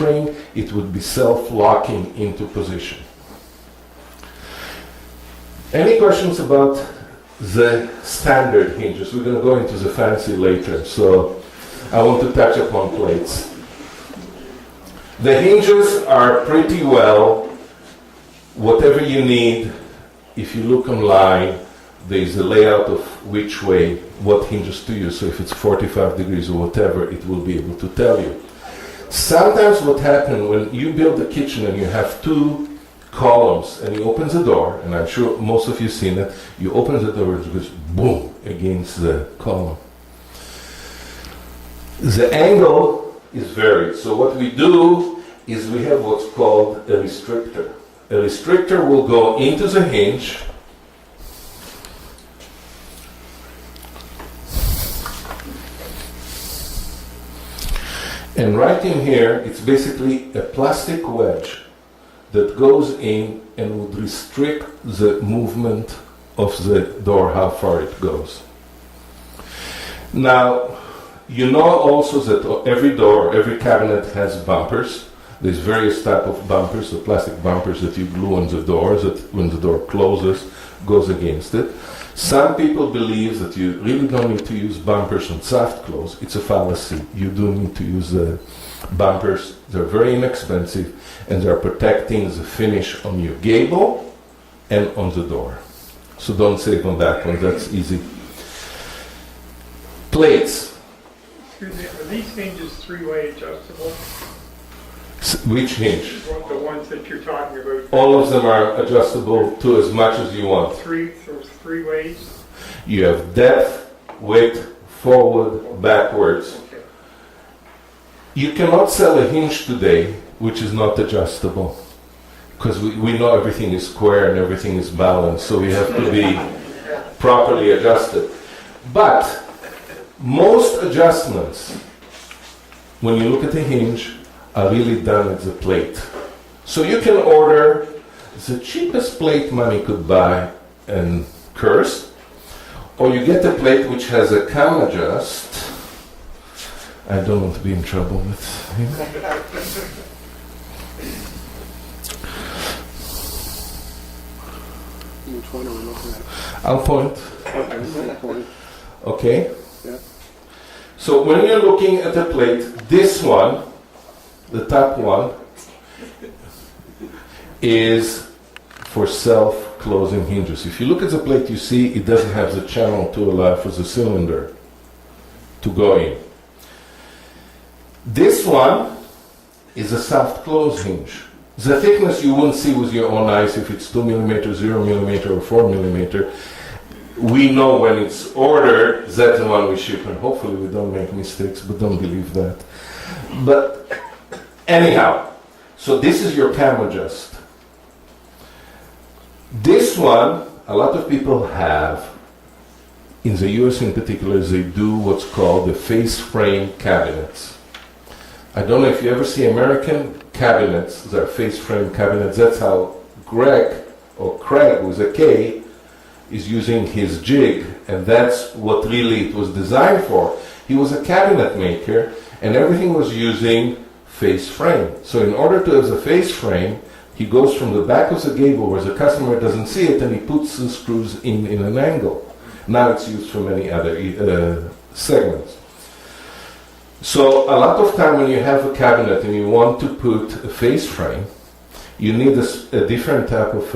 spring, it would be self-locking into position. Any questions about the standard hinges? We're going to go into the fancy later, so I want to touch upon plates. The hinges are pretty well whatever you need. If you look online, there's a layout of which way, what hinges to use. So if it's 45 degrees or whatever, it will be able to tell you. Sometimes what happens when you build a kitchen and you have two columns and you open the door, and I'm sure most of you have seen it, you open the door and it goes boom against the column. The angle is varied. So what we do is we have what's called a restrictor. A restrictor will go into the hinge and right in here it's basically a plastic wedge that goes in and would restrict the movement of the door, how far it goes. Now, you know also that every door, every cabinet has bumpers. There's various type of bumpers, the plastic bumpers that you glue on the doors, that when the door closes, goes against it. Some people believe that you really don't need to use bumpers on soft close. It's a fallacy. You do need to use the bumpers. They're very inexpensive, and they're protecting the finish on your gable and on the door. So don't save on that one, that's easy. Plates. Excuse me, are these hinges three-way adjustable? Which hinge? The ones that you're talking about. All of them are adjustable to as much as you want. Three ways? You have depth, width, forward, backwards. Okay. You cannot sell a hinge today which is not adjustable, because we know everything is square and everything is balanced, so we have to be properly adjusted. But most adjustments, when you look at the hinge, are really done at the plate. So you can order the cheapest plate money could buy and curse, or you get a plate which has a cam adjust. I don't want to be in trouble with him. Which one are we looking at? I'll point. Okay. Okay? Yeah. So when you're looking at a plate, this one, the top one, is for self-closing hinges. If you look at the plate, you see it doesn't have the channel to allow for the cylinder to go in. This one is a soft close hinge. The thickness you wouldn't see with your own eyes if it's 2 mm, 0 mm, or 4 mm. We know when it's ordered, that's the one we ship, and hopefully we don't make mistakes, but don't believe that. But anyhow, so this is your cam adjust. This one, a lot of people have, in the US in particular, they do what's called the face frame cabinets. I don't know if you ever see American cabinets, they're face frame cabinets. That's how Greg, or Craig with a K, is using his jig, and that's what really it was designed for. He was a cabinet maker, and everything was using face frame. So in order to have the face frame, he goes from the back of the gable where the customer doesn't see it, and he puts the screws in an angle. Now it's used for many other segments. So a lot of time when you have a cabinet and you want to put a face frame, you need a different type of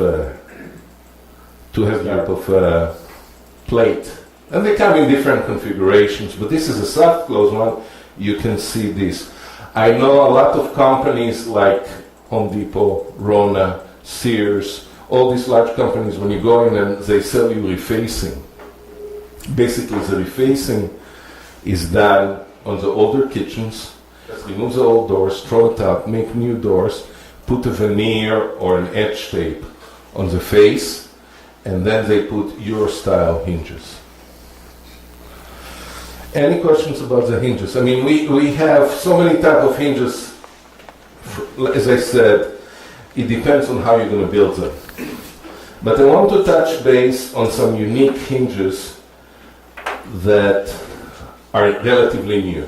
plate. And they come in different configurations, but this is a soft close one. You can see this. I know a lot of companies like Home Depot, Rona, Sears, all these large companies, when you go in and they sell you refacing. Basically the refacing is done on the older kitchens. Just remove the old doors, throw it out, make new doors, put a veneer or an etch tape on the face, and then they put your style hinges. Any questions about the hinges? I mean, we have so many type of hinges. As I said, it depends on how you're going to build them. But I want to touch base on some unique hinges that are relatively new.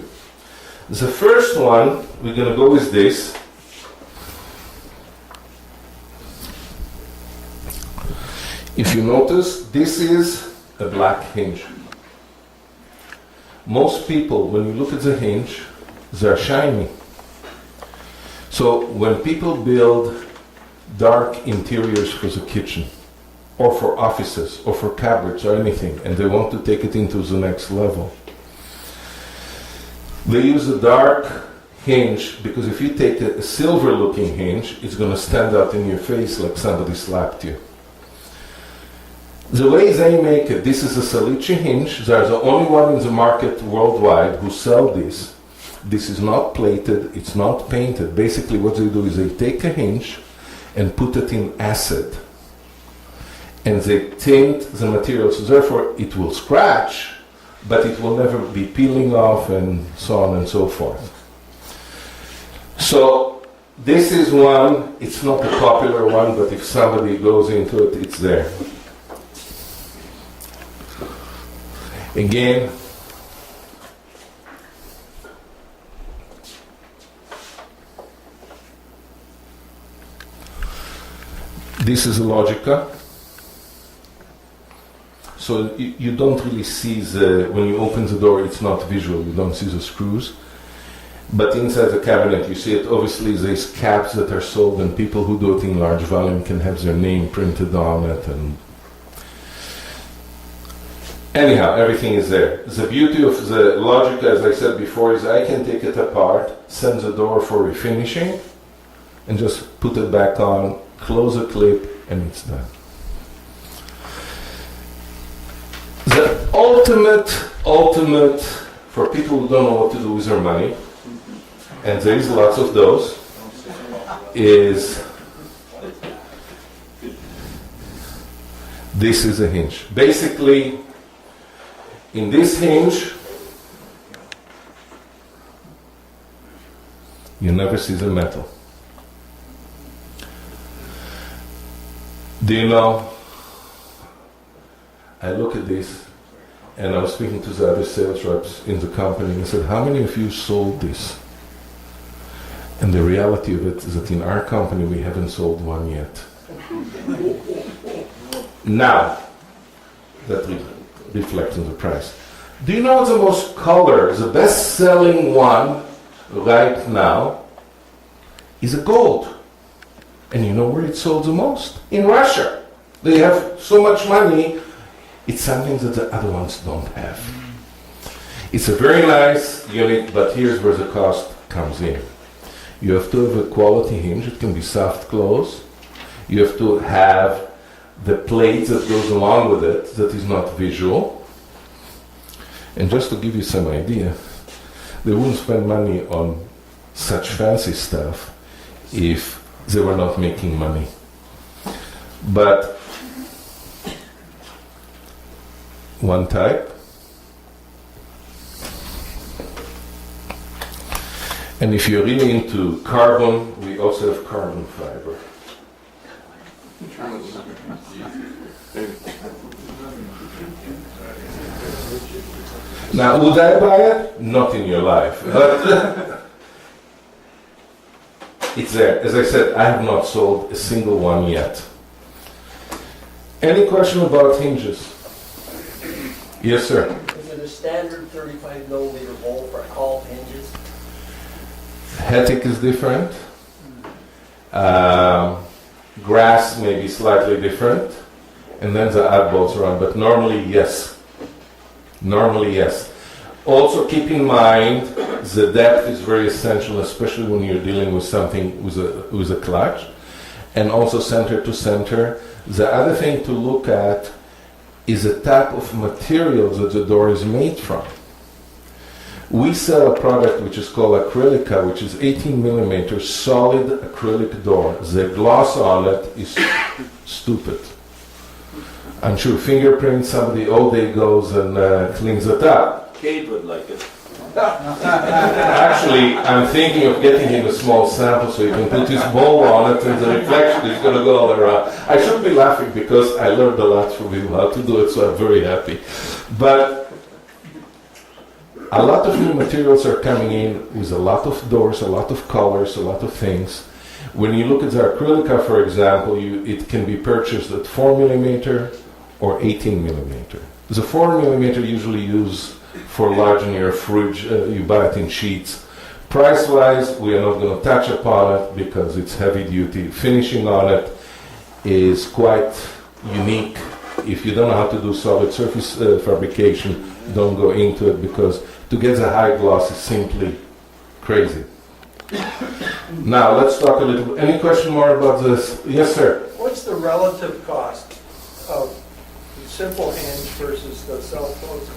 The first one, we're going to go with this. If you notice, this is a black hinge. Most people, when you look at the hinge, they're shiny. So when people build dark interiors for the kitchen, or for offices, or for cupboards, or anything, and they want to take it into the next level, they use a dark hinge, because if you take a silver-looking hinge, it's going to stand out in your face like somebody slapped you. The way they make it, this is a Salici hinge. They're the only one in the market worldwide who sell this. This is not plated, it's not painted. Basically what they do is they take a hinge and put it in acid. And they tint the material, so therefore it will scratch, but it will never be peeling off and so on and so forth. So this is one, it's not a popular one, but if somebody goes into it, it's there. Again, this is a Logica. So you don't really see when you open the door, it's not visual, you don't see the screws. But inside the cabinet, you see it. Obviously, there's caps that are sold, and people who do it in large volume can have their name printed on it. And anyhow, everything is there. The beauty of the Logica, as I said before, is I can take it apart, send the door for refinishing, and just put it back on, close the clip, and it's done. The ultimate, for people who don't know what to do with their money, and there is lots of those, is this is a hinge. Basically, in this hinge, you never see the metal. Do you know, I look at this, and I was speaking to the other sales reps in the company, and I said, how many of you sold this? And the reality of it is that in our company, we haven't sold one yet. Now, that reflects on the price. Do you know the most color, the best-selling one right now is a gold? And you know where it's sold the most? In Russia. They have so much money, it's something that the other ones don't have. It's a very nice unit, but here's where the cost comes in. You have to have a quality hinge, it can be soft close. You have to have the plate that goes along with it that is not visual. And just to give you some idea, they wouldn't spend money on such fancy stuff if they were not making money. But one type, and if you're really into carbon, we also have carbon fiber. Now, would I buy it? Not in your life. But it's there. As I said, I have not sold a single one yet. Any question about hinges? Yes, sir. Is it a standard 35 milliliter bowl for all hinges? Hetic is different. Grass may be slightly different. And then the odd bolts around. But normally, yes. Normally, yes. Also, keep in mind the depth is very essential, especially when you're dealing with something with a clutch, and also center to center. The other thing to look at is the type of material that the door is made from. We sell a product which is called Acrylica, which is 18 millimeters solid acrylic door. The gloss on it is stupid. I'm sure fingerprint, somebody all day goes and cleans it up. Kate would like it. Actually, I'm thinking of getting him a small sample so he can put his bowl on it and the reflection is going to go all around. I should be laughing because I learned a lot from him how to do it, so I'm very happy. But a lot of new materials are coming in with a lot of doors, a lot of colors, a lot of things. When you look at the acrylica, for example, it can be purchased at 4 millimeter or 18 millimeter. The 4 millimeter usually used for large in your fridge, you buy it in sheets. Price-wise, we are not going to touch upon it because it's heavy duty. Finishing on it is quite unique. If you don't know how to do solid surface fabrication, don't go into it because to get the high gloss is simply crazy. Now, let's talk a little. Any question more about this? Yes, sir. What's the relative cost of the simple hinge versus the self-closing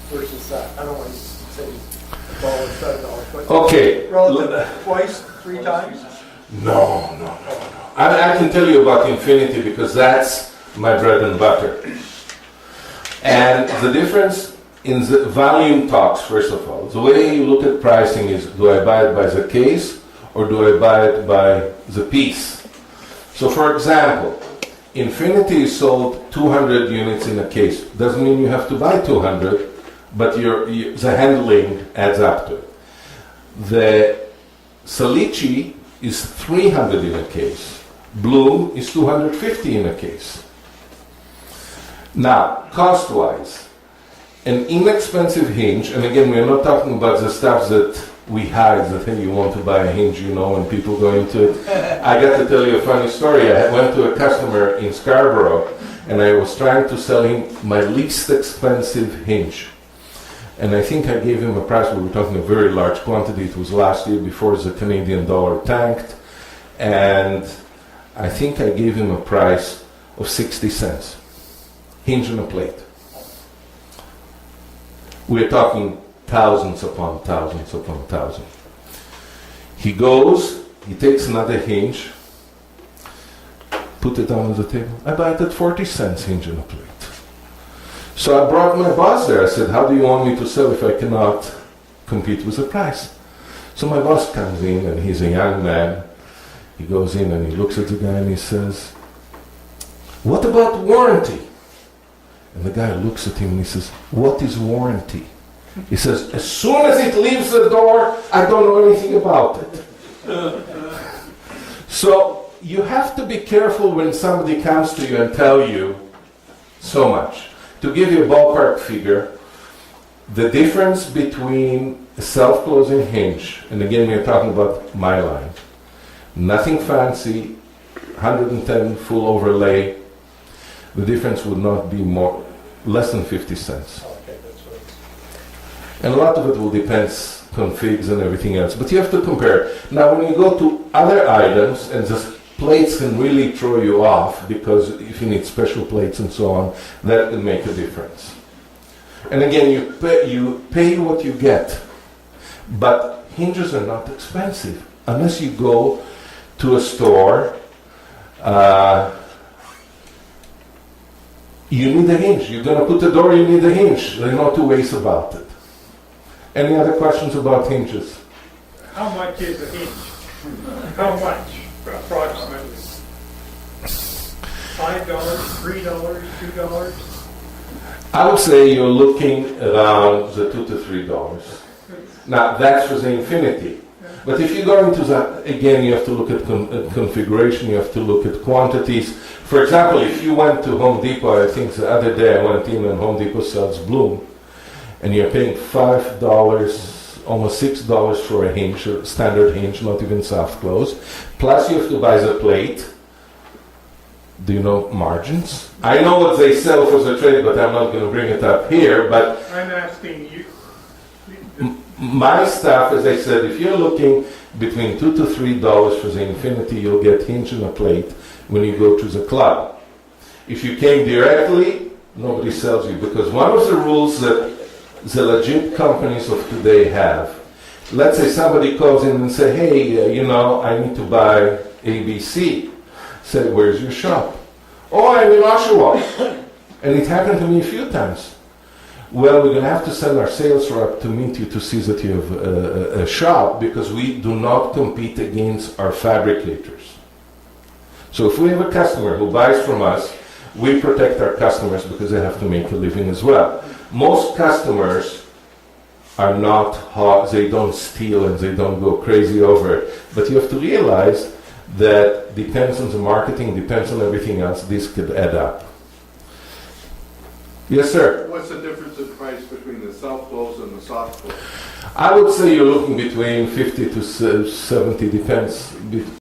versus that? I don't want to say $1, $7, but Okay. relative twice, 3 times? No. I can tell you about Infinity because that's my bread and butter. And the difference in the volume talks, first of all. The way you look at pricing is, do I buy it by the case or do I buy it by the piece? So for example, Infinity is sold 200 units in a case. Doesn't mean you have to buy 200, but the handling adds up to it. The Salici is 300 in a case. Bloom is 250 in a case. Now, cost-wise, an inexpensive hinge, and again, we're not talking about the stuff that we hide, the thing you want to buy a hinge, you know, when people go into it. I got to tell you a funny story. I went to a customer in Scarborough, and I was trying to sell him my least expensive hinge. And I think I gave him a price, we were talking a very large quantity, it was last year before the Canadian dollar tanked, and I think I gave him a price of 60 cents. Hinge and a plate. We're talking thousands upon thousands upon thousands. He goes, he takes another hinge, put it on the table. I buy it at 40 cents, hinge and a plate. So I brought my boss there. I said, how do you want me to sell if I cannot compete with the price? So my boss comes in, and he's a young man. He goes in and he looks at the guy and he says, what about warranty? And the guy looks at him and he says, what is warranty? He says, as soon as it leaves the door, I don't know anything about it. So you have to be careful when somebody comes to you and tell you so much. To give you a ballpark figure, the difference between a self-closing hinge, and again we're talking about my line, nothing fancy, 110 full overlay, the difference would not be less than 50 cents. Okay, that's what it's... And a lot of it will depend configs and everything else, but you have to compare. Now when you go to other items, and the plates can really throw you off, because if you need special plates and so on, that can make a difference. And again, you pay what you get, but hinges are not expensive, unless you go to a store. You need a hinge. You're going to put a door, you need a hinge. There are no two ways about it. Any other questions about hinges? How much is a hinge? How much, approximately? $5, $3, $2? I would say you're looking around the $2 to $3. Now, that's for the Infinity. But if you go into that, again, you have to look at configuration, you have to look at quantities. For example, if you went to Home Depot, I think the other day I went in and Home Depot sells Bloom, and you're paying $5, almost $6 for a hinge, a standard hinge, not even soft close. Plus you have to buy the plate. Do you know margins? I know what they sell for the trade, but I'm not going to bring it up here. But I'm asking you. my stuff, as I said, if you're looking between $2 to $3 for the Infinity, you'll get hinge and a plate when you go to the club. If you came directly, nobody sells you, because one of the rules that the legit companies of today have, let's say somebody calls in and say, hey, I need to buy ABC. Say, where's your shop? Oh, I'm in Oshawa. And it happened to me a few times. Well, we're going to have to send our sales rep to meet you to see that you have a shop, because we do not compete against our fabricators. So if we have a customer who buys from us, we protect our customers because they have to make a living as well. Most customers are not hot, they don't steal and they don't go crazy over it. But you have to realize that depends on the marketing, depends on everything else, this could add up. Yes, sir. What's the difference in price between the self-close and the soft close? I would say you're looking between 50 to 70, depends.